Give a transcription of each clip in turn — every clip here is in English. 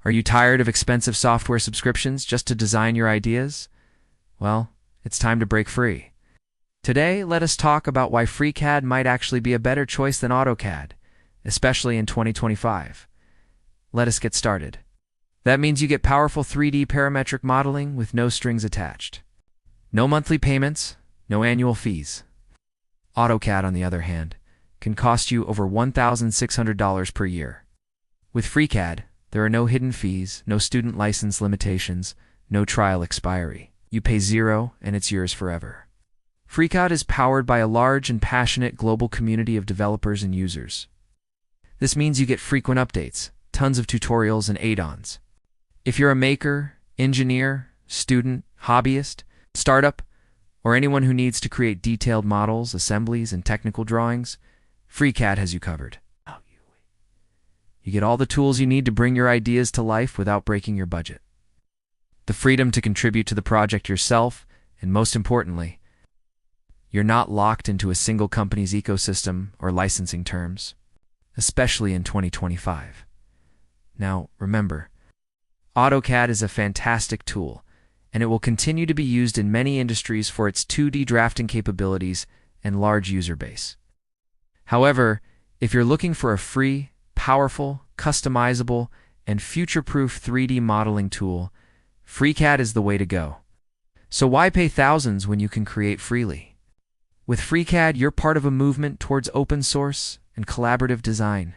Are you tired of expensive software subscriptions just to design your ideas? Well, it's time to break free. Today, let us talk about why FreeCAD might actually be a better choice than AutoCAD, especially in 2025. Let us get started. That means you get powerful 3D parametric modeling with no strings attached. No monthly payments, no annual fees. AutoCAD, on the other hand, can cost you over $1,600 per year. With FreeCAD, there are no hidden fees, no student license limitations, no trial expiry. You pay zero and it's yours forever. FreeCAD is powered by a large and passionate global community of developers and users. This means you get frequent updates, tons of tutorials and add-ons. If you're a maker, engineer, student, hobbyist, startup, or anyone who needs to create detailed models, assemblies, and technical drawings, FreeCAD has you covered. You get all the tools you need to bring your ideas to life without breaking your budget. The freedom to contribute to the project yourself, and most importantly, you're not locked into a single company's ecosystem or licensing terms, especially in 2025. Now, remember, AutoCAD is a fantastic tool, and it will continue to be used in many industries for its 2D drafting capabilities and large user base. However, if you're looking for a free, powerful, customizable, and future-proof 3D modeling tool, FreeCAD is the way to go. So why pay thousands when you can create freely? With FreeCAD, you're part of a movement towards open source and collaborative design.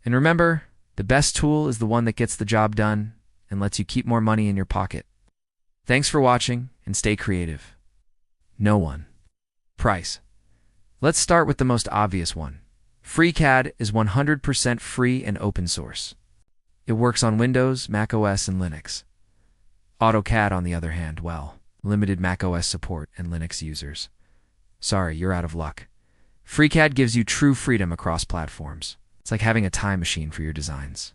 And remember, the best tool is the one that gets the job done and lets you keep more money in your pocket. Thanks for watching, and stay creative. No one. Price. Let's start with the most obvious one. FreeCAD is 100% free and open source. It works on Windows, macOS, and Linux. AutoCAD, on the other hand, well, limited macOS support and Linux users. Sorry, you're out of luck. FreeCAD gives you true freedom across platforms. It's like having a time machine for your designs.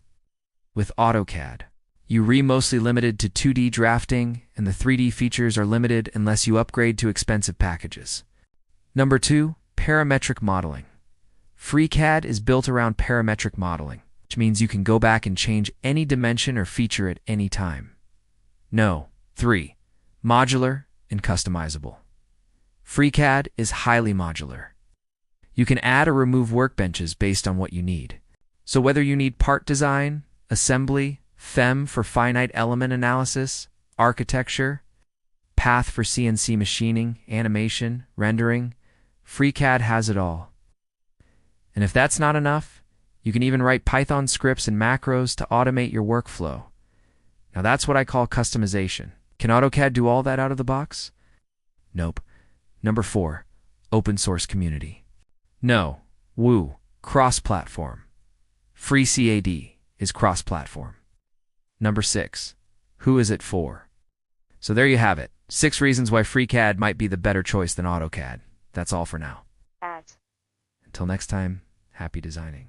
With AutoCAD, you're mostly limited to 2D drafting, and the 3D features are limited unless you upgrade to expensive packages. Number 2, parametric modeling. FreeCAD is built around parametric modeling, which means you can go back and change any dimension or feature at any time. 3, modular and customizable. FreeCAD is highly modular. You can add or remove workbenches based on what you need. So whether you need part design, assembly, FEM for finite element analysis, architecture, path for CNC machining, animation, rendering, FreeCAD has it all. And if that's not enough, you can even write Python scripts and macros to automate your workflow. Now that's what I call customization. Can AutoCAD do all that out of the box? Nope. Number 4, open source community. No, cross-platform. FreeCAD is cross-platform. Number 6, who is it for? So there you have it. 6 reasons why FreeCAD might be the better choice than AutoCAD. That's all for now. Until next time, happy designing.